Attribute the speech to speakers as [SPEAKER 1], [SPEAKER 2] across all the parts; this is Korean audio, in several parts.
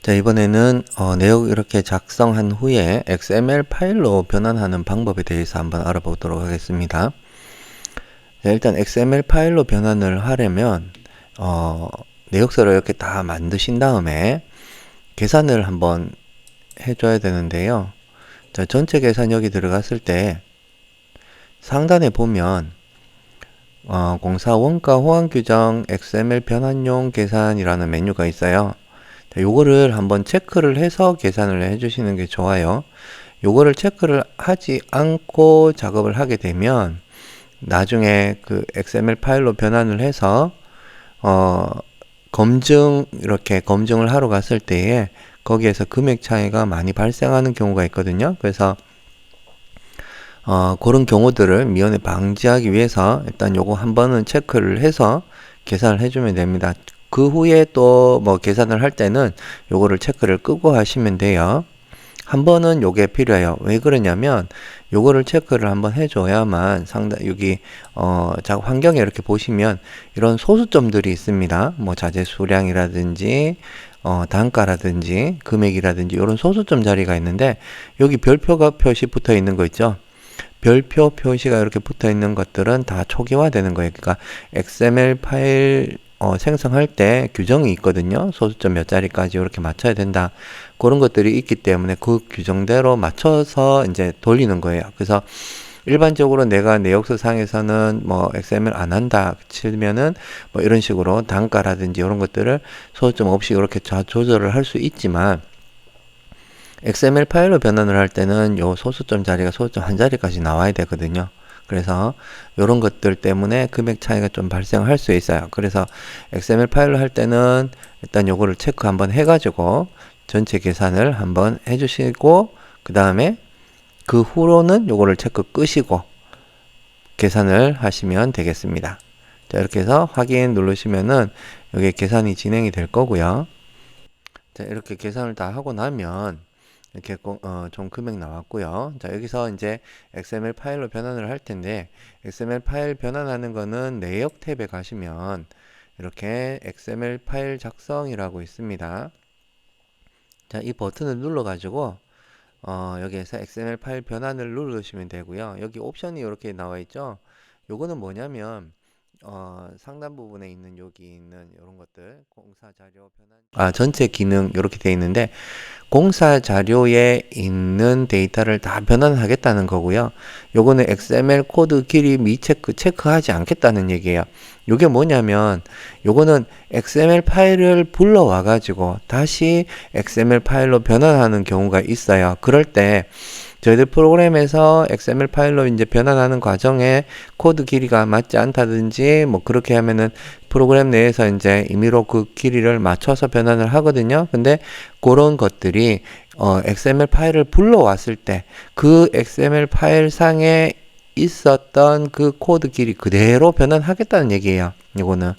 [SPEAKER 1] 자, 이번에는 내역 이렇게 작성한 후에 XML 파일로 변환하는 방법에 대해서 한번 알아보도록 하겠습니다. 자, 일단 XML 파일로 변환을 하려면 내역서를 이렇게 다 만드신 다음에 계산을 한번 해줘야 되는데요. 자, 전체 계산 여기 들어갔을 때 상단에 보면 공사 원가 호환 규정 XML 변환용 계산이라는 메뉴가 있어요. 요거를 한번 체크를 해서 계산을 해주시는 게 좋아요. 요거를 체크를 하지 않고 작업을 하게 되면 나중에 그 XML 파일로 변환을 해서 이렇게 검증을 하러 갔을 때에 거기에서 금액 차이가 많이 발생하는 경우가 있거든요. 그래서 그런 경우들을 미연에 방지하기 위해서 일단 요거 한 번은 체크를 해서 계산을 해주면 됩니다. 그 후에 또 뭐 계산을 할 때는 요거를 체크를 끄고 하시면 돼요. 한 번은 요게 필요해요. 왜 그러냐면 요거를 체크를 한번 해줘야만 여기 작업 환경에 이렇게 보시면 이런 소수점들이 있습니다. 뭐 자재 수량이라든지 단가라든지 금액이라든지 이런 소수점 자리가 있는데 여기 별표가 표시 붙어 있는 거 있죠. 별표 표시가 이렇게 붙어 있는 것들은 다 초기화 되는 거예요. 그러니까 XML 파일 생성할 때 규정이 있거든요. 소수점 몇 자리까지 이렇게 맞춰야 된다. 그런 것들이 있기 때문에 그 규정대로 맞춰서 이제 돌리는 거예요. 그래서 일반적으로 내가 내역서 상에서는 뭐 XML 안 한다 치면은 뭐 이런 식으로 단가라든지 이런 것들을 소수점 없이 이렇게 조절을 할 수 있지만 XML 파일로 변환을 할 때는 요 소수점 자리가 소수점 한 자리까지 나와야 되거든요. 그래서 이런 것들 때문에 금액 차이가 좀 발생할 수 있어요. 그래서 XML 파일로 할 때는 일단 요거를 체크 한번 해가지고 전체 계산을 한번 해주시고 그 다음에 그 후로는 요거를 체크 끄시고 계산을 하시면 되겠습니다. 자, 이렇게 해서 확인 누르시면은 여기 계산이 진행이 될 거고요. 자, 이렇게 계산을 다 하고 나면 이렇게 총 금액 나왔고요. 자, 여기서 이제 XML 파일로 변환을 할 텐데 XML 파일 변환하는 거는 내역 탭에 가시면 이렇게 XML 파일 작성이라고 있습니다. 자, 이 버튼을 눌러 가지고 여기에서 XML 파일 변환을 누르시면 되고요. 여기 옵션이 이렇게 나와 있죠. 요거는 뭐냐면 상단 부분에 있는 여기 있는 이런 것들 공사 자료 변환 전체 기능 이렇게 되어 있는데 공사 자료에 있는 데이터를 다 변환하겠다는 거고요. 요거는 XML 코드 길이 체크하지 않겠다는 얘기예요. 요게 뭐냐면 요거는 XML 파일을 불러와 가지고 다시 XML 파일로 변환하는 경우가 있어요. 그럴 때 저희들 프로그램에서 XML 파일로 이제 변환하는 과정에 코드 길이가 맞지 않다든지 뭐 그렇게 하면은 프로그램 내에서 이제 임의로 그 길이를 맞춰서 변환을 하거든요. 근데 그런 것들이 XML 파일을 불러왔을 때 그 XML 파일 상에 있었던 그 코드 길이 그대로 변환하겠다는 얘기예요. 이거는.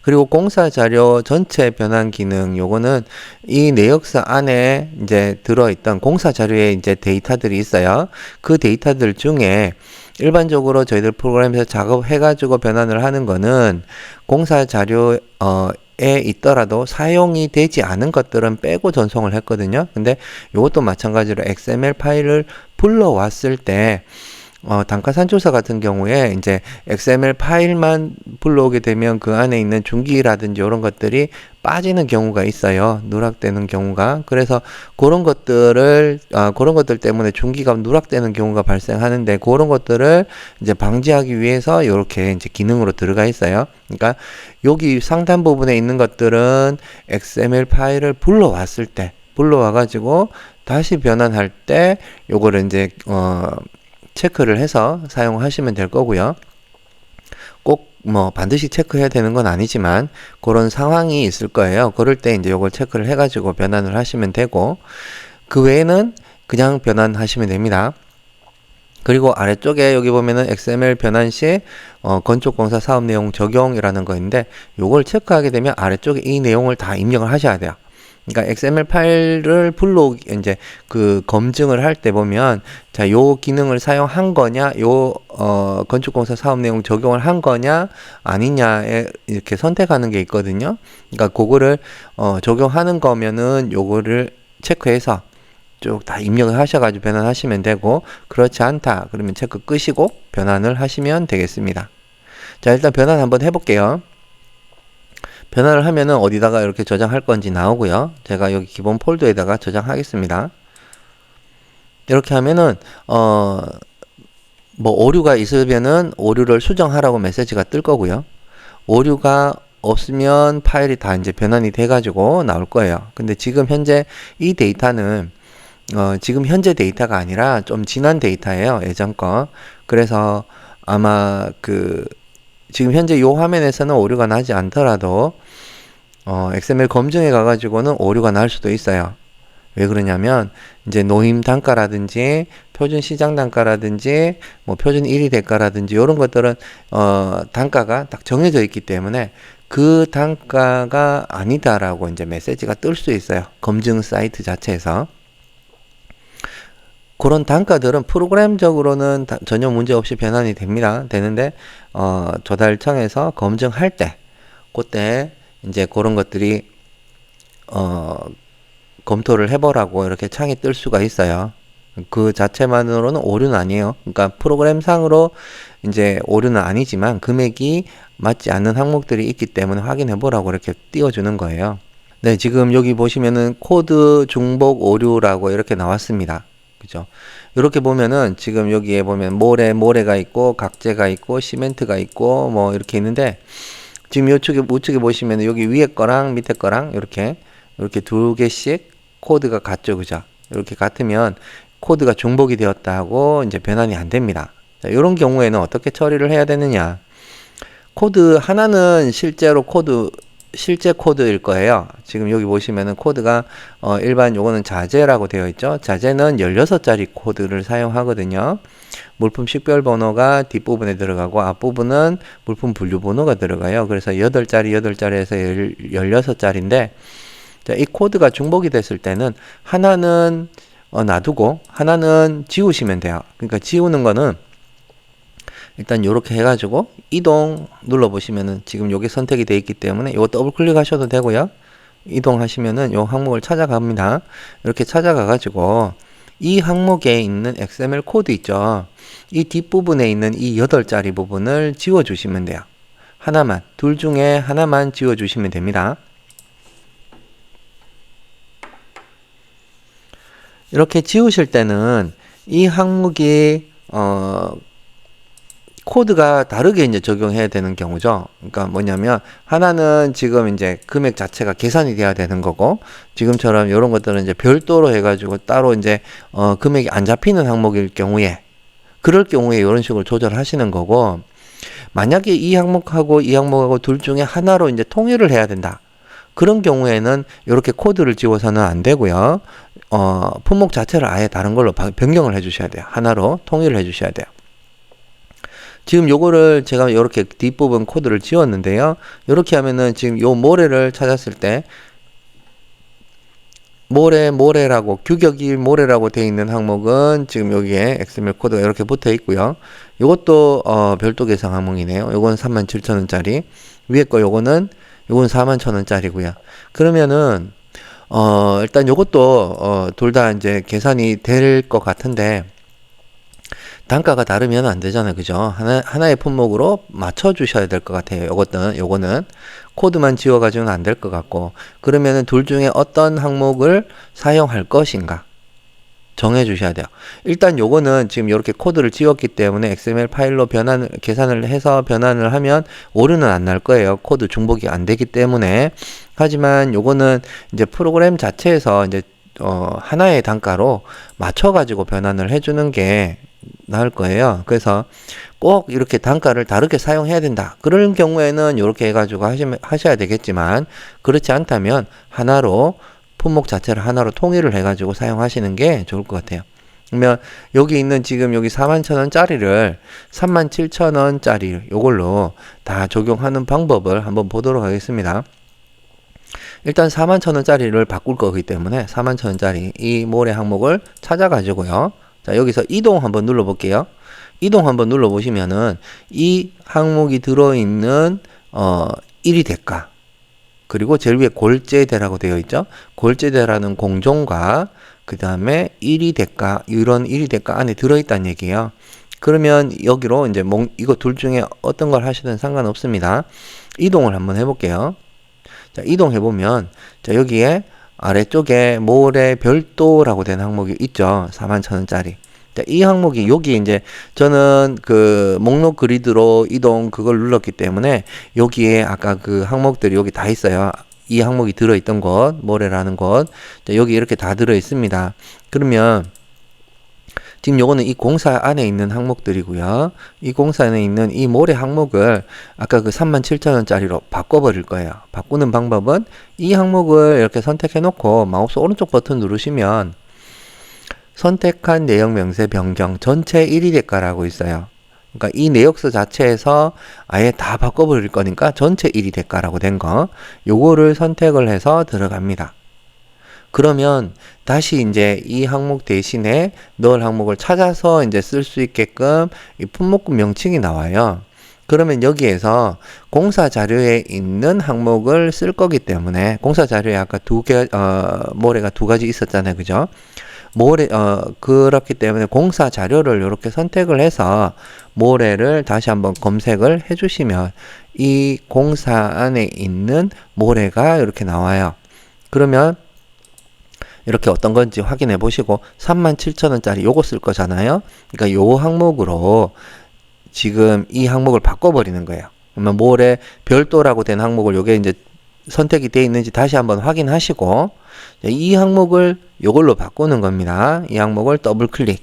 [SPEAKER 1] 그리고 공사 자료 전체 변환 기능 요거는 이 내역서 안에 이제 들어있던 공사 자료에 이제 데이터들이 있어요. 그 데이터들 중에 일반적으로 저희들 프로그램에서 작업해가지고 변환을 하는 거는 공사 자료에 있더라도 사용이 되지 않은 것들은 빼고 전송을 했거든요. 근데 이것도 마찬가지로 XML 파일을 불러왔을 때 단가산조사 같은 경우에 이제 XML 파일만 불러오게 되면 그 안에 있는 중기라든지 이런 것들이 빠지는 경우가 있어요. 누락되는 경우가. 그래서 그런 것들 때문에 중기가 누락되는 경우가 발생하는데 그런 것들을 이제 방지하기 위해서 이렇게 이제 기능으로 들어가 있어요. 그러니까 여기 상단 부분에 있는 것들은 XML 파일을 불러와 가지고 다시 변환할 때 요거를 이제 체크를 해서 사용하시면 될 거고요. 꼭 뭐 반드시 체크해야 되는 건 아니지만 그런 상황이 있을 거예요. 그럴 때 이제 요걸 체크를 해가지고 변환을 하시면 되고 그 외에는 그냥 변환하시면 됩니다. 그리고 아래쪽에 여기 보면은 XML 변환 시 건축공사 사업 내용 적용이라는 거 있는데 요걸 체크하게 되면 아래쪽에 이 내용을 다 입력을 하셔야 돼요. 그러니까 XML 파일을 이제 그 검증을 할 때 보면, 자, 요 기능을 사용한 거냐, 건축공사 사업 내용 적용을 한 거냐, 아니냐에 이렇게 선택하는 게 있거든요. 그러니까 그거를, 적용하는 거면은 요거를 체크해서 쭉 다 입력을 하셔가지고 변환하시면 되고, 그렇지 않다. 그러면 체크 끄시고 변환을 하시면 되겠습니다. 자, 일단 변환 한번 해볼게요. 변환을 하면은 어디다가 이렇게 저장할 건지 나오고요. 제가 여기 기본 폴더에다가 저장하겠습니다. 이렇게 하면은 뭐 오류가 있으면은 오류를 수정하라고 메시지가 뜰 거고요. 오류가 없으면 파일이 다 이제 변환이 돼 가지고 나올 거예요. 근데 지금 현재 이 데이터는 지금 현재 데이터가 아니라 좀 지난 데이터예요. 예전 거. 그래서 아마 지금 현재 이 화면에서는 오류가 나지 않더라도 XML 검증에 가가지고는 오류가 날 수도 있어요. 왜 그러냐면 이제 노임 단가라든지 표준 시장 단가라든지 뭐 표준 1위 대가라든지 이런 것들은 단가가 딱 정해져 있기 때문에 그 단가가 아니다라고 이제 메시지가 뜰 수 있어요. 검증 사이트 자체에서. 그런 단가들은 프로그램적으로는 전혀 문제 없이 변환이 되는데 조달청에서 검증할 때 그때 이제 그런 것들이 검토를 해보라고 이렇게 창이 뜰 수가 있어요. 그 자체만으로는 오류는 아니에요. 그러니까 프로그램상으로 이제 오류는 아니지만 금액이 맞지 않는 항목들이 있기 때문에 확인해 보라고 이렇게 띄워주는 거예요. 네, 지금 여기 보시면은 코드 중복 오류라고 이렇게 나왔습니다. 그죠? 이렇게 보면은 지금 여기에 보면 모래가 있고 각재가 있고 시멘트가 있고 뭐 이렇게 있는데, 지금 우측에 보시면 여기 위에 거랑 밑에 거랑 이렇게 두 개씩 코드가 같죠. 그죠? 이렇게 같으면 코드가 중복이 되었다 하고 이제 변환이 안 됩니다. 자, 이런 경우에는 어떻게 처리를 해야 되느냐? 코드 하나는 실제 코드일 거예요. 지금 여기 보시면은 코드가 일반 요거는 자재라고 되어 있죠. 자재는 16자리 코드를 사용하거든요. 물품 식별 번호가 뒷부분에 들어가고 앞부분은 물품 분류 번호가 들어가요. 그래서 8자리에서 16자리인데, 자, 이 코드가 중복이 됐을 때는 하나는 놔두고 하나는 지우시면 돼요. 그러니까 지우는 거는 일단 이렇게 해가지고 이동 눌러보시면은 지금 요게 선택이 되어 있기 때문에 요거 더블 클릭하셔도 되고요. 이동하시면은 요 항목을 찾아갑니다. 이렇게 찾아가가지고 이 항목에 있는 XML 코드 있죠. 이 뒷부분에 있는 이 8자리 부분을 지워주시면 돼요. 둘 중에 하나만 지워주시면 됩니다. 이렇게 지우실 때는 이 항목이 코드가 다르게 이제 적용해야 되는 경우죠. 그러니까 뭐냐면 하나는 지금 이제 금액 자체가 계산이 돼야 되는 거고, 지금처럼 이런 것들은 이제 별도로 해가지고 따로 이제 금액이 안 잡히는 항목일 경우에, 그럴 경우에 이런 식으로 조절하시는 거고, 만약에 이 항목하고 이 항목하고 둘 중에 하나로 이제 통일을 해야 된다. 그런 경우에는 이렇게 코드를 지워서는 안 되고요. 품목 자체를 아예 다른 걸로 변경을 해주셔야 돼요. 하나로 통일을 해주셔야 돼요. 지금 요거를 제가 이렇게 뒷부분 코드를 지웠는데요. 이렇게 하면은 지금 요 모래를 찾았을 때 모래라고 규격이 모래라고 되어 있는 항목은 지금 여기에 XML 코드가 이렇게 붙어 있고요. 요것도 별도 계산 항목이네요. 요건 37,000원짜리. 위에 거 요건 41,000원짜리고요. 그러면은 일단 요것도 둘 다 이제 계산이 될 것 같은데, 단가가 다르면 안 되잖아요. 그죠? 하나의 품목으로 맞춰 주셔야 될 것 같아요. 요거는 코드만 지워가지고는 안 될 것 같고, 그러면은 둘 중에 어떤 항목을 사용할 것인가 정해 주셔야 돼요. 일단 요거는 지금 이렇게 코드를 지웠기 때문에 XML 파일로 계산을 해서 변환을 하면 오류는 안 날 거예요. 코드 중복이 안 되기 때문에. 하지만 요거는 이제 프로그램 자체에서 이제 하나의 단가로 맞춰가지고 변환을 해주는 게 나을 거예요. 그래서 꼭 이렇게 단가를 다르게 사용해야 된다. 그런 경우에는 이렇게 해가지고 하셔야 되겠지만, 그렇지 않다면 품목 자체를 하나로 통일을 해가지고 사용하시는 게 좋을 것 같아요. 그러면 여기 있는 지금 여기 41,000원짜리를 37,000원짜리 요걸로 다 적용하는 방법을 한번 보도록 하겠습니다. 일단 41,000원짜리를 바꿀 거기 때문에 41,000원짜리 이 모래 항목을 찾아가지고요. 자, 여기서 이동 한번 눌러 볼게요. 이동 한번 눌러 보시면은 이 항목이 들어있는 1위 대가, 그리고 제일 위에 골재대라고 되어 있죠. 골재대라는 공종과 그 다음에 1위 대가, 이런 1위 대가 안에 들어있다는 얘기예요. 그러면 여기로 이제 이거 둘 중에 어떤 걸 하시든 상관없습니다. 이동을 한번 해볼게요. 자, 이동해보면, 자, 여기에 아래쪽에 모래 별도라고 된 항목이 있죠. 41,000원짜리. 자, 이 항목이 여기 이제 저는 그 목록 그리드로 이동 그걸 눌렀기 때문에 여기에 아까 그 항목들이 여기 다 있어요. 이 항목이 들어있던 곳, 모래라는 곳. 자, 여기 이렇게 다 들어있습니다. 그러면 지금 요거는 이 공사 안에 있는 항목들이고요. 이 공사 안에 있는 이 모래 항목을 아까 그 37,000원짜리로 바꿔버릴 거예요. 바꾸는 방법은 이 항목을 이렇게 선택해 놓고 마우스 오른쪽 버튼 누르시면 선택한 내역 명세 변경 전체 1위 대가라고 있어요. 그러니까 이 내역서 자체에서 아예 다 바꿔버릴 거니까 전체 1위 대가라고 된 거, 요거를 선택을 해서 들어갑니다. 그러면 다시 이제 이 항목 대신에 넣을 항목을 찾아서 이제 쓸 수 있게끔 이 품목급 명칭이 나와요. 그러면 여기에서 공사 자료에 있는 항목을 쓸 거기 때문에, 공사 자료에 아까 모래가 두 가지 있었잖아요. 그죠? 그렇기 때문에 공사 자료를 이렇게 선택을 해서 모래를 다시 한번 검색을 해 주시면 이 공사 안에 있는 모래가 이렇게 나와요. 그러면 이렇게 어떤 건지 확인해 보시고 37,000원짜리 요거 쓸 거잖아요. 그러니까 요 항목으로 지금 이 항목을 바꿔버리는 거예요. 그러면 모래 별도라고 된 항목을 요게 이제 선택이 되어 있는지 다시 한번 확인하시고 이 항목을 요걸로 바꾸는 겁니다. 이 항목을 더블 클릭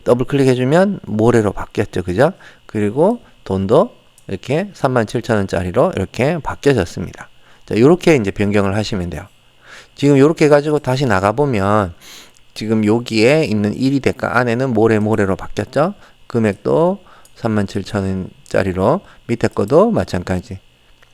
[SPEAKER 1] 해주면 모래로 바뀌었죠. 그죠? 그리고 돈도 이렇게 37,000원짜리로 이렇게 바뀌어졌습니다. 자, 요렇게 이제 변경을 하시면 돼요. 지금 요렇게 해가지고 다시 나가보면 지금 여기에 있는 1위 대가 안에는 모래로 바뀌었죠. 금액도 37,000원짜리로, 밑에 거도 마찬가지.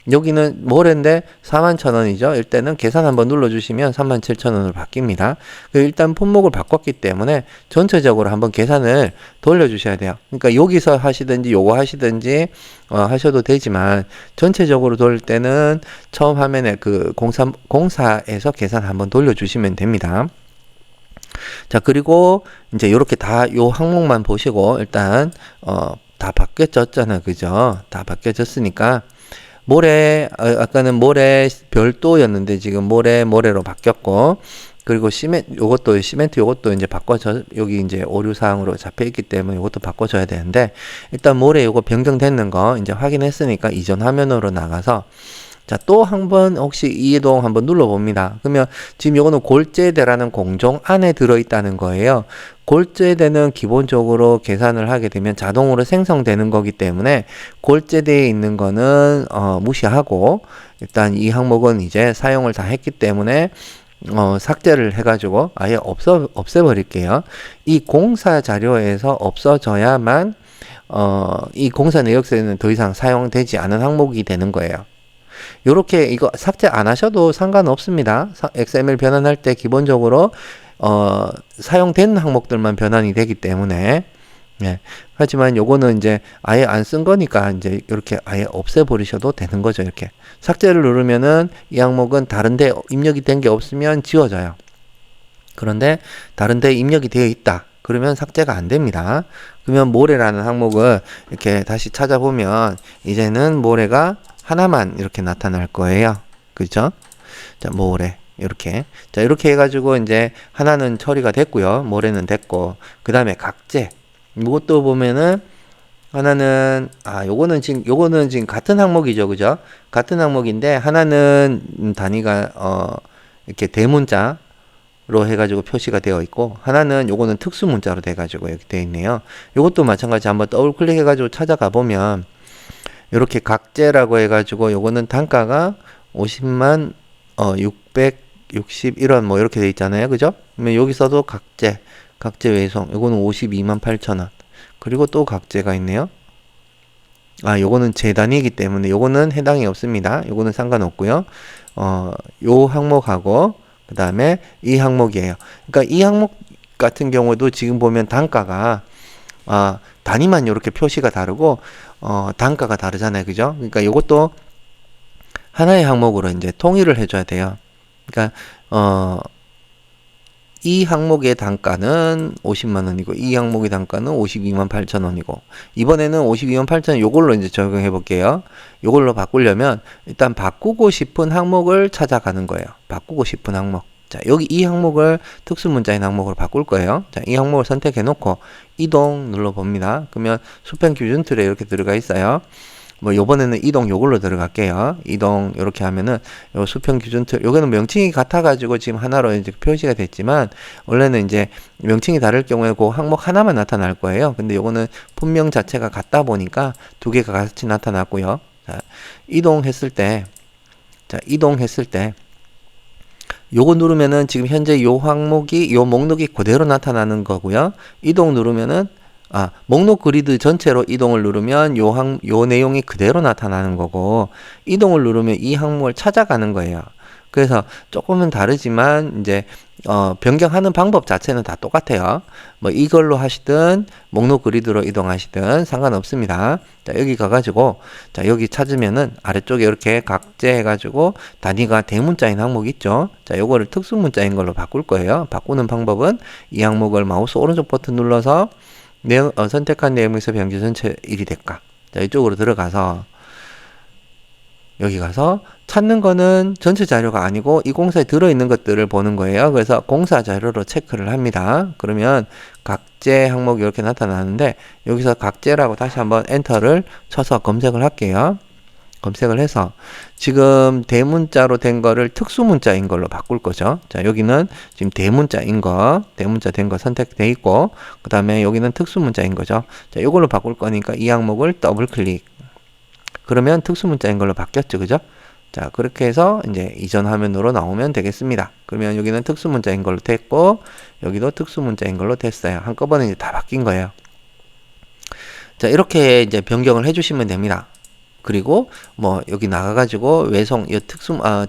[SPEAKER 1] 여기는 모래인데 41,000원이죠. 이때는 계산 한번 눌러주시면 37,000원으로 바뀝니다. 일단 품목을 바꿨기 때문에 전체적으로 한번 계산을 돌려주셔야 돼요. 그러니까 여기서 하시든지 요거 하시든지 하셔도 되지만 전체적으로 돌릴 때는 처음 화면에 그 공사에서 계산 한번 돌려주시면 됩니다. 자, 그리고 이제 이렇게 다 요 항목만 보시고 일단 다 바뀌어졌잖아요. 그죠? 다 바뀌어졌으니까 모래, 아까는 모래 별도였는데 지금 모래로 바뀌었고, 그리고 시멘트 요것도 이제 바꿔져, 여기 이제 오류사항으로 잡혀있기 때문에 요것도 바꿔줘야 되는데, 일단 모래 요거 변경됐는 거 이제 확인했으니까 이전 화면으로 나가서, 자, 또 한 번 혹시 이동 한번 눌러봅니다. 그러면 지금 요거는 골재대라는 공종 안에 들어있다는 거예요. 골재대는 기본적으로 계산을 하게 되면 자동으로 생성되는 거기 때문에 골재대에 있는 거는 무시하고 일단 이 항목은 이제 사용을 다 했기 때문에 삭제를 해가지고 아예 없애버릴게요. 이 공사 자료에서 없어져야만 이 공사 내역서에는 더 이상 사용되지 않은 항목이 되는 거예요. 요렇게 이거 삭제 안 하셔도 상관없습니다. XML 변환할 때 기본적으로 사용된 항목들만 변환이 되기 때문에 예. 하지만 요거는 이제 아예 안 쓴 거니까 이제 이렇게 아예 없애버리셔도 되는 거죠. 이렇게 삭제를 누르면은 이 항목은 다른데 입력이 된 게 없으면 지워져요. 그런데 다른데 입력이 되어 있다. 그러면 삭제가 안 됩니다. 그러면 모래라는 항목을 이렇게 다시 찾아보면 이제는 모래가 하나만 이렇게 나타날 거예요. 그죠? 자, 모래. 이렇게. 자, 이렇게 해가지고 이제 하나는 처리가 됐고요. 모래는 됐고. 그 다음에 각재. 이것도 보면은 하나는, 요거는 지금 같은 항목이죠. 그죠? 같은 항목인데 하나는 단위가, 이렇게 대문자로 해가지고 표시가 되어 있고, 하나는 요거는 특수문자로 돼가지고 이렇게 되어 있네요. 요것도 마찬가지 한번 더블 클릭해가지고 찾아가 보면, 이렇게 각재라고 해가지고 요거는 단가가 50만 661원 뭐 이렇게 돼 있잖아요. 그죠? 그러면 여기서도 각재 외송 요거는 52만 8천원. 그리고 또 각재가 있네요. 요거는 재단이기 때문에 요거는 해당이 없습니다. 요거는 상관없고요. 요 항목하고 그 다음에 이 항목이에요. 그러니까 이 항목 같은 경우도 지금 보면 단가가 단위만 이렇게 표시가 다르고 단가가 다르잖아요. 그죠? 그러니까 요것도 하나의 항목으로 이제 통일을 해줘야 돼요. 그러니까 이 항목의 단가는 50만 원이고 이 항목의 단가는 52만 8천 원이고 이번에는 52만 8천 원 요걸로 이제 적용해 볼게요. 요걸로 바꾸려면 일단 바꾸고 싶은 항목을 찾아가는 거예요. 바꾸고 싶은 항목. 자, 여기 이 항목을 특수문자인 항목으로 바꿀 거예요. 자, 이 항목을 선택해 놓고 이동 눌러 봅니다. 그러면 수평 기준 틀에 이렇게 들어가 있어요. 뭐 요번에는 이동 요걸로 들어갈게요. 이동 이렇게 하면은 요 수평 기준 틀 요거는 명칭이 같아 가지고 지금 하나로 이제 표시가 됐지만 원래는 이제 명칭이 다를 경우에 그 항목 하나만 나타날 거예요. 근데 요거는 분명 자체가 같다 보니까 두 개가 같이 나타났고요. 자, 이동했을 때 요거 누르면은 지금 현재 요 항목이 요 목록이 그대로 나타나는 거고요. 이동 누르면은 목록 그리드 전체로 이동을 누르면 요 내용이 그대로 나타나는 거고, 이동을 누르면 이 항목을 찾아가는 거예요. 그래서 조금은 다르지만, 이제, 변경하는 방법 자체는 다 똑같아요. 뭐, 이걸로 하시든, 목록 그리드로 이동하시든 상관없습니다. 자, 여기 가가지고, 자, 여기 찾으면은 아래쪽에 이렇게 각재해가지고, 단위가 대문자인 항목 있죠? 자, 요거를 특수문자인 걸로 바꿀 거예요. 바꾸는 방법은 이 항목을 마우스 오른쪽 버튼 눌러서, 선택한 내용에서 변경 전체 1이 될까? 자, 이쪽으로 들어가서 여기 가서 찾는 거는 전체 자료가 아니고 이 공사에 들어있는 것들을 보는 거예요. 그래서 공사 자료로 체크를 합니다. 그러면 각재 항목이 이렇게 나타나는데 여기서 각재라고 다시 한번 엔터를 쳐서 검색을 할게요. 검색을 해서 지금 대문자로 된 거를 특수문자인 걸로 바꿀 거죠. 자, 여기는 지금 대문자인 거, 대문자 된 거 선택돼 있고, 그 다음에 여기는 특수문자인 거죠. 자, 이걸로 바꿀 거니까 이 항목을 더블 클릭. 그러면 특수문자인 걸로 바뀌었죠. 그죠? 자, 그렇게 해서 이제 이전 화면으로 나오면 되겠습니다. 그러면 여기는 특수문자인 걸로 됐고, 여기도 특수문자인 걸로 됐어요. 한꺼번에 이제 다 바뀐 거예요. 자, 이렇게 이제 변경을 해주시면 됩니다. 그리고 뭐 여기 나가가지고 외송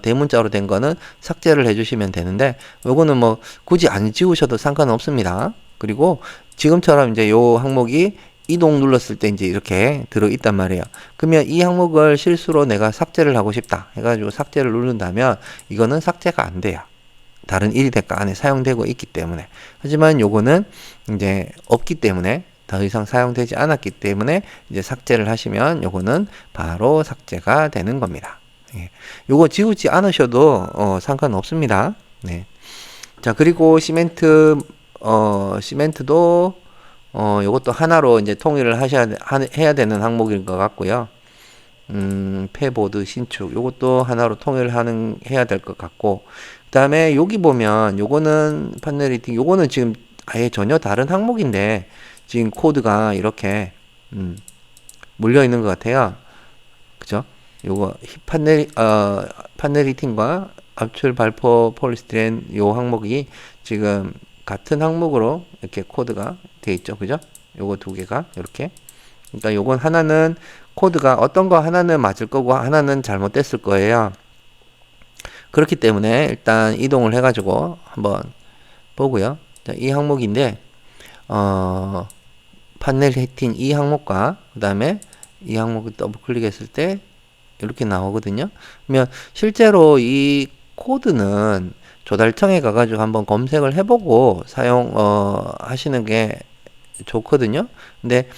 [SPEAKER 1] 대문자로 된 거는 삭제를 해주시면 되는데 요거는 뭐 굳이 안 지우셔도 상관없습니다. 그리고 지금처럼 이제 요 항목이 이동 눌렀을 때 이제 이렇게 들어있단 말이에요. 그러면 이 항목을 실수로 내가 삭제를 하고 싶다 해가지고 삭제를 누른다면 이거는 삭제가 안 돼요. 다른 1이 대가 안에 사용되고 있기 때문에. 하지만 요거는 이제 없기 때문에 더 이상 사용되지 않았기 때문에 이제 삭제를 하시면 요거는 바로 삭제가 되는 겁니다. 예. 요거 지우지 않으셔도 상관없습니다. 네. 자, 그리고 시멘트도 요것도 하나로 이제 통일을 해야 되는 항목인 것 같고요. 폐보드 신축 요것도 하나로 해야 될 것 같고, 그 다음에 여기 보면 요거는 판넬 히팅 요거는 지금 아예 전혀 다른 항목인데 지금 코드가 이렇게 몰려 있는 것 같아요. 그죠? 요거 판넬 히팅과 압출 발포 폴리스티렌 요 항목이 지금 같은 항목으로 이렇게 코드가 돼 있죠. 그죠? 요거 두 개가 이렇게. 그러니까 요건 하나는 코드가 어떤 거 하나는 맞을 거고 하나는 잘못됐을 거예요. 그렇기 때문에 일단 이동을 해가지고 한번 보고요. 자, 이 항목인데 판넬 히팅 이 항목과 그 다음에 이 항목을 더블 클릭했을 때 이렇게 나오거든요. 그러면 실제로 이 코드는 조달청에 가가지고 한번 검색을 해보고 하시는 게 좋거든요. 근데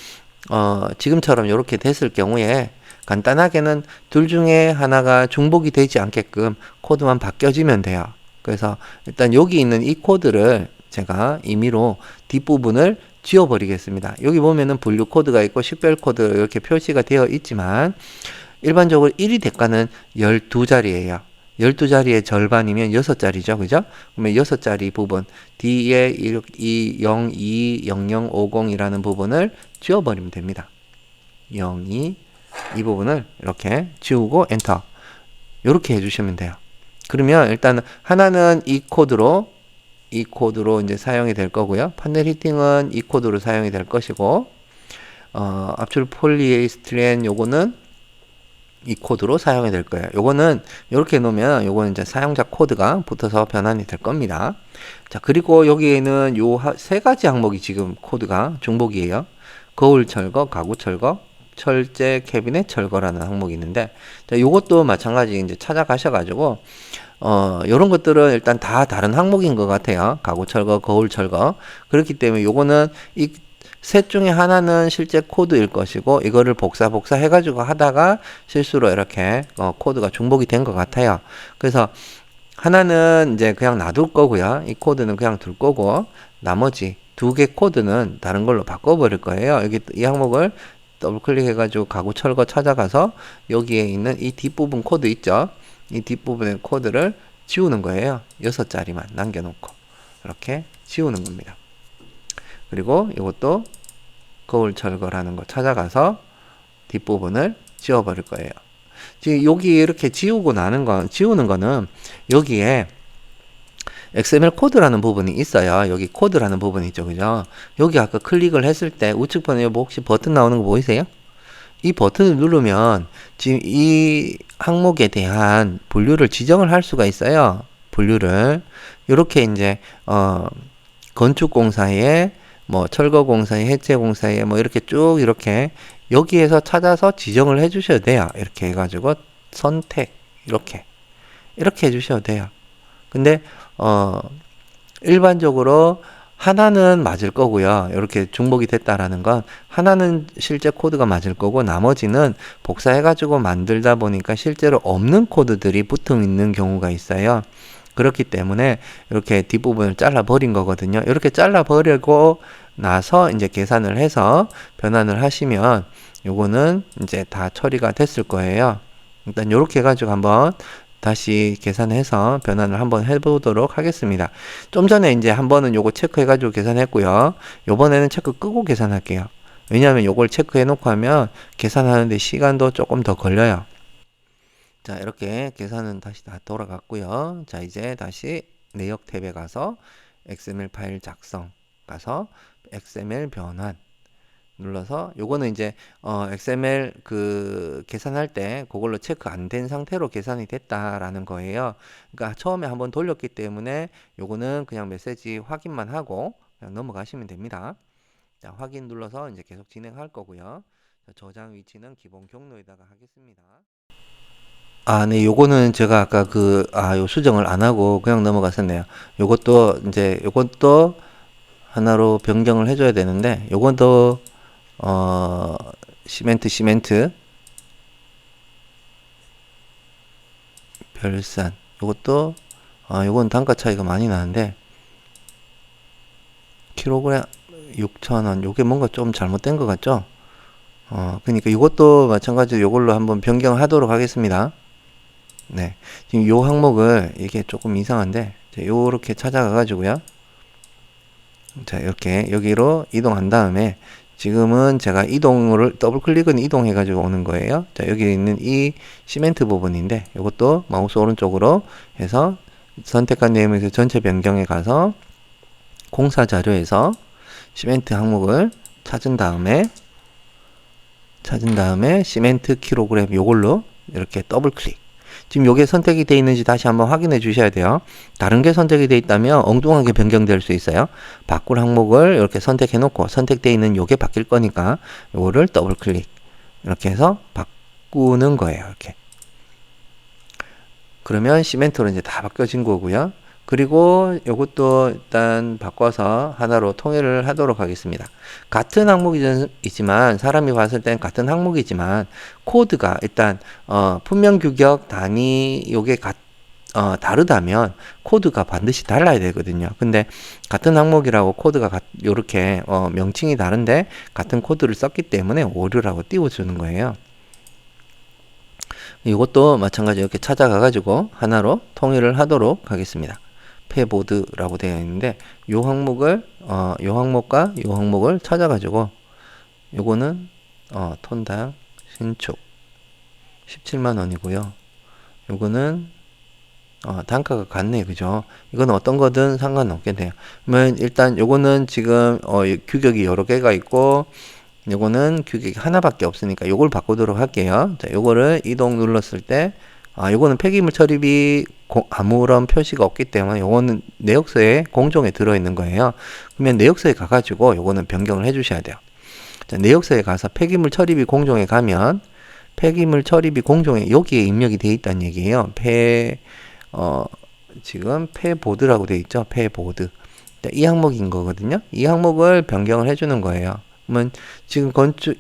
[SPEAKER 1] 지금처럼 이렇게 됐을 경우에 간단하게는 둘 중에 하나가 중복이 되지 않게끔 코드만 바뀌어지면 돼요. 그래서 일단 여기 있는 이 코드를 제가 임의로 뒷부분을 지워버리겠습니다. 여기 보면은 분류 코드가 있고 식별 코드 이렇게 표시가 되어 있지만 일반적으로 1위 대가는 12자리예요. 12자리의 절반이면 6자리죠. 그죠? 그러면 6자리 부분 D에 020050이라는 부분을 지워버리면 됩니다. 02 이 부분을 이렇게 지우고 엔터 이렇게 해주시면 돼요. 그러면 일단 하나는 이 코드로 이제 사용이 될 거고요. 판넬 히팅은 이 코드로 사용이 될 것이고, 압축 폴리에스틸렌 요거는 이 코드로 사용이 될 거예요. 요거는 이렇게 놓으면 요거는 이제 사용자 코드가 붙어서 변환이 될 겁니다. 자, 그리고 여기에는 요 세 가지 항목이 지금 코드가 중복이에요. 거울 철거, 가구 철거, 철제 캐비넷 철거라는 항목이 있는데, 자, 요것도 마찬가지 이제 찾아가셔가지고 요런 것들은 일단 다 다른 항목인 것 같아요. 가구 철거, 거울 철거. 그렇기 때문에 요거는 이 셋 중에 하나는 실제 코드일 것이고, 이거를 복사 해가지고 하다가 실수로 이렇게 코드가 중복이 된 것 같아요. 그래서 하나는 이제 그냥 놔둘 거고요. 이 코드는 그냥 둘 거고, 나머지 두 개 코드는 다른 걸로 바꿔버릴 거예요. 여기 이 항목을 더블 클릭해가지고 가구 철거 찾아가서 여기에 있는 이 뒷부분 코드 있죠? 이 뒷부분의 코드를 지우는 거예요. 6자리만 남겨놓고 이렇게 지우는 겁니다. 그리고 이것도 거울 철거라는 거 찾아가서 뒷부분을 지워버릴 거예요. 지금 여기 이렇게 지우는 거는 여기에 XML 코드라는 부분이 있어요. 여기 코드라는 부분이 있죠. 그죠? 여기 아까 클릭을 했을 때 우측편에 뭐 혹시 버튼 나오는 거 보이세요? 이 버튼을 누르면 지금 이 항목에 대한 분류를 지정을 할 수가 있어요. 분류를. 이렇게 이제, 건축공사에, 뭐, 철거공사에, 해체공사에, 뭐, 이렇게 쭉, 이렇게, 여기에서 찾아서 지정을 해 주셔야 돼요. 이렇게 해가지고, 선택, 이렇게 해 주셔도 돼요. 근데, 일반적으로, 하나는 맞을 거고요. 이렇게 중복이 됐다라는 건 하나는 실제 코드가 맞을 거고 나머지는 복사해가지고 만들다 보니까 실제로 없는 코드들이 붙어 있는 경우가 있어요. 그렇기 때문에 이렇게 뒷부분을 잘라 버린 거거든요. 이렇게 잘라 버리고 나서 이제 계산을 해서 변환을 하시면 요거는 이제 다 처리가 됐을 거예요. 일단 이렇게 해가지고 한번 다시 계산해서 변환을 한번 해보도록 하겠습니다. 좀 전에 이제 한 번은 요거 체크해가지고 계산했고요. 요번에는 체크 끄고 계산할게요. 왜냐하면 요걸 체크해놓고 하면 계산하는데 시간도 조금 더 걸려요. 자, 이렇게 계산은 다시 다 돌아갔고요. 자, 이제 다시 내역 탭에 가서 XML 파일 작성 가서 XML 변환 눌러서 요거는 이제 XML 그 계산할 때 그걸로 체크 안 된 상태로 계산이 됐다라는 거예요. 그러니까 처음에 한번 돌렸기 때문에 요거는 그냥 메시지 확인만 하고 그냥 넘어가시면 됩니다. 자, 확인 눌러서 이제 계속 진행할 거고요. 자, 저장 위치는 기본 경로에다가 하겠습니다. 아, 네, 요거는 제가 아까 요 수정을 안 하고 그냥 넘어갔었네요. 요것도 하나로 변경을 해줘야 되는데, 요것도 시멘트, 별산. 요건 단가 차이가 많이 나는데, 킬로그램 6,000원. 요게 뭔가 좀 잘못된 것 같죠? 그러니까 이것도 마찬가지로 요걸로 한번 변경하도록 하겠습니다. 네. 지금 요 항목을, 이게 조금 이상한데, 요렇게 찾아가가지고요. 자, 이렇게 여기로 이동한 다음에, 지금은 제가 더블 클릭은 이동해가지고 오는 거예요. 자, 여기 있는 이 시멘트 부분인데, 이것도 마우스 오른쪽으로 해서 선택한 내용에서 전체 변경에 가서 공사 자료에서 시멘트 항목을 찾은 다음에 시멘트 킬로그램 요걸로 이렇게 더블 클릭. 지금 요게 선택이 되어 있는지 다시 한번 확인해 주셔야 돼요. 다른 게 선택이 되어 있다면 엉뚱하게 변경될 수 있어요. 바꿀 항목을 이렇게 선택해 놓고 선택되어 있는 요게 바뀔 거니까 요거를 더블 클릭 이렇게 해서 바꾸는 거예요. 이렇게. 그러면 시멘트로 이제 다 바뀌어진 거고요. 그리고 요것도 일단 바꿔서 하나로 통일을 하도록 하겠습니다. 같은 항목이지만 사람이 봤을 땐 같은 항목이지만 코드가 일단 분명 규격 단위 요게 다르다면 코드가 반드시 달라야 되거든요. 근데 같은 항목이라고 코드가 요렇게 명칭이 다른데 같은 코드를 썼기 때문에 오류라고 띄워주는 거예요. 이것도 마찬가지로 이렇게 찾아가가지고 하나로 통일을 하도록 하겠습니다. 페보드라고 되어 있는데 요 항목을 요 항목과 요 항목을 찾아가지고 요거는 톤당 신축 17만 원이고요. 요거는 단가가 같네, 그죠? 이건 어떤 거든 상관없겠네요. 그러면 일단 요거는 지금 규격이 여러 개가 있고 요거는 규격이 하나밖에 없으니까 요걸 바꾸도록 할게요. 자, 요거를 이동 눌렀을 때, 요거는 폐기물 처리비 아무런 표시가 없기 때문에 요거는 내역서에 공정에 들어있는 거예요. 그러면 내역서에 가가지고 요거는 변경을 해주셔야 돼요. 자, 내역서에 가서 폐기물 처리비 공정에 가면 폐기물 처리비 공정에 여기에 입력이 돼 있다는 얘기예요. 지금 폐보드라고 돼 있죠. 폐보드. 이 항목인 거거든요. 이 항목을 변경을 해주는 거예요. 그러면 지금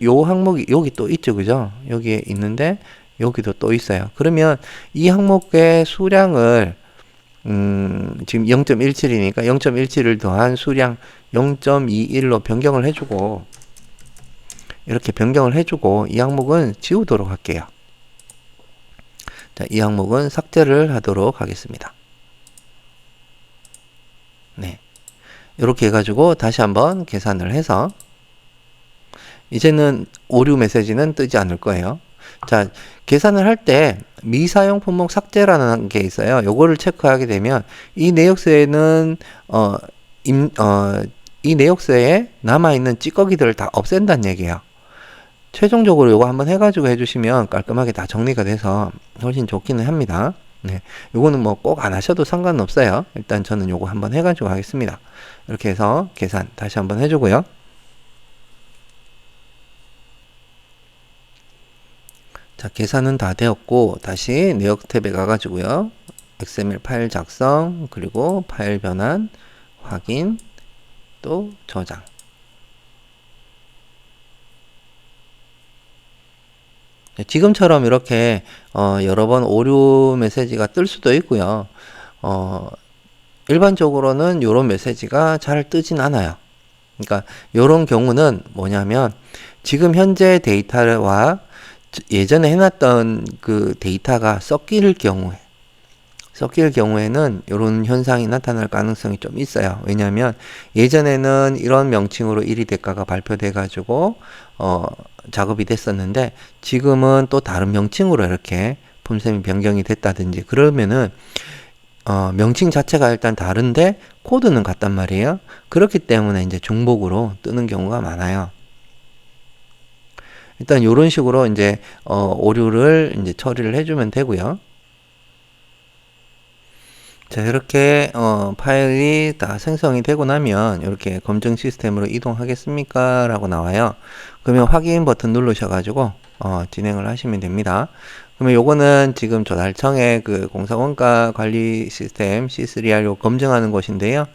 [SPEAKER 1] 요 항목이 여기 또 있죠. 그죠? 여기에 있는데 여기도 또 있어요. 그러면 이 항목의 수량을 지금 0.17이니까 0.17을 더한 수량 0.21로 변경을 해주고 이렇게 변경을 해주고 이 항목은 지우도록 할게요. 자, 이 항목은 삭제를 하도록 하겠습니다. 네. 이렇게 해가지고 다시 한번 계산을 해서 이제는 오류 메시지는 뜨지 않을 거예요. 자, 계산을 할 때 미사용 품목 삭제라는 게 있어요. 요거를 체크하게 되면 이 내역서에는 이 내역서에 남아있는 찌꺼기들을 다 없앤다는 얘기예요. 최종적으로 요거 한번 해가지고 해주시면 깔끔하게 다 정리가 돼서 훨씬 좋기는 합니다. 네, 요거는 뭐 꼭 안 하셔도 상관은 없어요. 일단 저는 요거 한번 해가지고 하겠습니다. 이렇게 해서 계산 다시 한번 해주고요. 자, 계산은 다 되었고 다시 내역 탭에 가가지고요. XML 파일 작성, 그리고 파일 변환, 확인, 또 저장. 지금처럼 이렇게 여러 번 오류 메시지가 뜰 수도 있고요. 일반적으로는 이런 메시지가 잘 뜨진 않아요. 그러니까 이런 경우는 뭐냐면 지금 현재 데이터와 예전에 해놨던 그 데이터가 섞일 경우에는 이런 현상이 나타날 가능성이 좀 있어요. 왜냐하면 예전에는 이런 명칭으로 1위 대가가 발표돼 가지고 작업이 됐었는데 지금은 또 다른 명칭으로 이렇게 품셈이 변경이 됐다든지 그러면은 명칭 자체가 일단 다른데 코드는 같단 말이에요. 그렇기 때문에 이제 중복으로 뜨는 경우가 많아요. 일단 이런 식으로 이제 오류를 이제 처리를 해주면 되고요. 자, 이렇게 파일이 다 생성이 되고 나면 이렇게 검증 시스템으로 이동하겠습니까? 라고 나와요. 그러면 확인 버튼 누르셔 가지고 진행을 하시면 됩니다. 그러면 요거는 지금 조달청의 그 공사원가 관리 시스템 C3R 검증하는 곳인데요.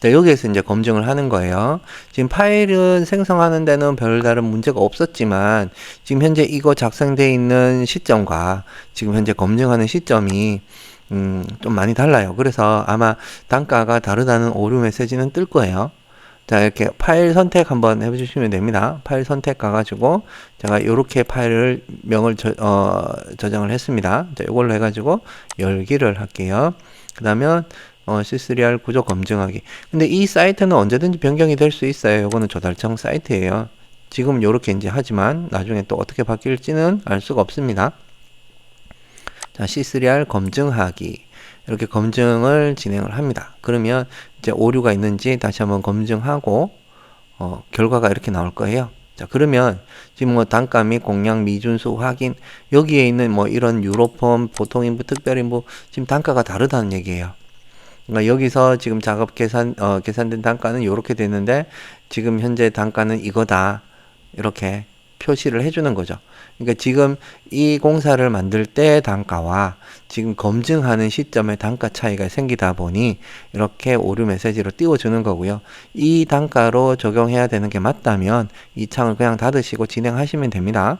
[SPEAKER 1] 자, 여기에서 이제 검증을 하는 거예요. 지금 파일은 생성하는 데는 별다른 문제가 없었지만 지금 현재 이거 작성되어 있는 시점과 지금 현재 검증하는 시점이 좀 많이 달라요. 그래서 아마 단가가 다르다는 오류 메시지는 뜰 거예요. 자, 이렇게 파일 선택 한번 해주시면 됩니다. 파일 선택 가가지고 제가 이렇게 파일을 명을 저장을 했습니다. 자, 이걸로 해가지고 열기를 할게요. 그 다음에 C3R 구조 검증하기. 근데 이 사이트는 언제든지 변경이 될 수 있어요. 이거는 조달청 사이트예요. 지금 이렇게 이제 하지만 나중에 또 어떻게 바뀔지는 알 수가 없습니다. 자, C3R 검증하기. 이렇게 검증을 진행을 합니다. 그러면 이제 오류가 있는지 다시 한번 검증하고 결과가 이렇게 나올 거예요. 자, 그러면 지금 뭐 단가 및 공량 미준수 확인 여기에 있는 뭐 이런 유로폼 보통인부 특별인부 지금 단가가 다르다는 얘기예요. 그러니까 여기서 지금 작업 계산된 단가는 이렇게 되는데 지금 현재 단가는 이거다. 이렇게 표시를 해주는 거죠. 그러니까 지금 이 공사를 만들 때 단가와 지금 검증하는 시점에 단가 차이가 생기다 보니 이렇게 오류 메시지로 띄워주는 거고요. 이 단가로 적용해야 되는 게 맞다면 이 창을 그냥 닫으시고 진행하시면 됩니다.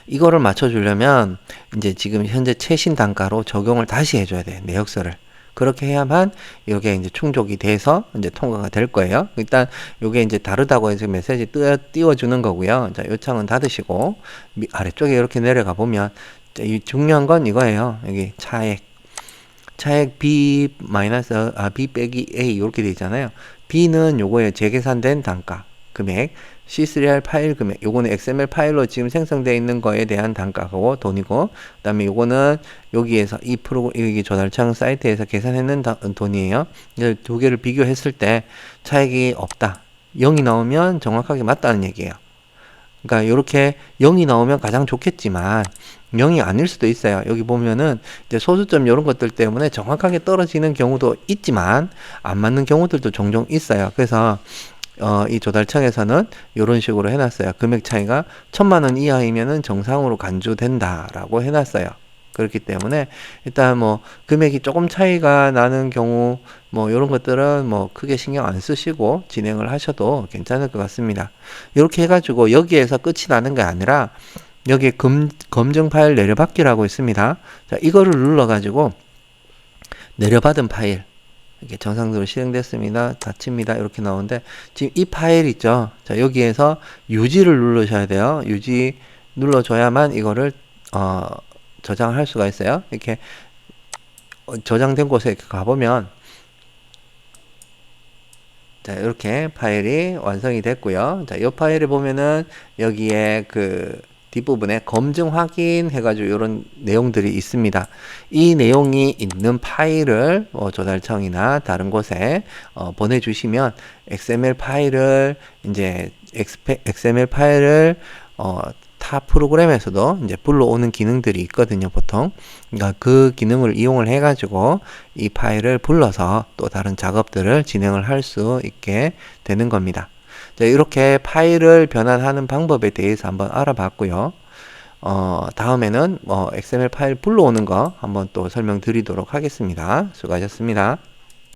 [SPEAKER 1] 이거를 맞춰주려면 이제 지금 현재 최신 단가로 적용을 다시 해줘야 돼요. 내역서를. 그렇게 해야만 이게 이제 충족이 돼서 이제 통과가 될 거예요. 일단 요게 이제 다르다고 해서 메시지 띄워주는 거고요. 자, 요 창은 닫으시고 아래쪽에 이렇게 내려가 보면 이 중요한 건 이거예요. 여기 차액 B B 빼기 A 이렇게 돼 있잖아요. B는 요거에 재계산된 단가 금액, C3R 파일 금액, 요거는 XML 파일로 지금 생성되어 있는 거에 대한 단가고 돈이고, 그 다음에 요거는 여기에서 여기 조달청 사이트에서 계산했는 돈이에요. 두 개를 비교했을 때 차익이 없다. 0이 나오면 정확하게 맞다는 얘기예요. 그러니까 이렇게 0이 나오면 가장 좋겠지만 0이 아닐 수도 있어요. 여기 보면은 이제 소수점 이런 것들 때문에 정확하게 떨어지는 경우도 있지만 안 맞는 경우들도 종종 있어요. 그래서 이 조달청에서는 이런 식으로 해놨어요. 금액 차이가 1,000만 원 이하이면은 정상으로 간주된다라고 해놨어요. 그렇기 때문에 일단 뭐 금액이 조금 차이가 나는 경우 뭐 이런 것들은 뭐 크게 신경 안 쓰시고 진행을 하셔도 괜찮을 것 같습니다. 이렇게 해가지고 여기에서 끝이 나는 게 아니라 여기에 검증 파일 내려받기라고 있습니다. 자, 이거를 눌러가지고 내려받은 파일 이렇게 정상적으로 실행됐습니다. 닫힙니다. 이렇게 나오는데 지금 이 파일 있죠. 자, 여기에서 유지를 누르셔야 돼요. 유지 눌러줘야만 이거를 저장을 할 수가 있어요. 이렇게 저장된 곳에 이렇게 가보면 자, 이렇게 파일이 완성이 됐고요. 자, 이 파일을 보면은 여기에 그 뒷부분에 검증 확인 해가지고 이런 내용들이 있습니다. 이 내용이 있는 파일을 조달청이나 다른 곳에 보내주시면 XML 파일을 이제 XML 파일을 타 프로그램에서도 이제 불러오는 기능들이 있거든요, 보통. 그러니까 그 기능을 이용을 해가지고 이 파일을 불러서 또 다른 작업들을 진행을 할 수 있게 되는 겁니다. 자, 이렇게 파일을 변환하는 방법에 대해서 한번 알아봤고요. 다음에는 XML 파일 불러오는 거 한번 또 설명드리도록 하겠습니다. 수고하셨습니다.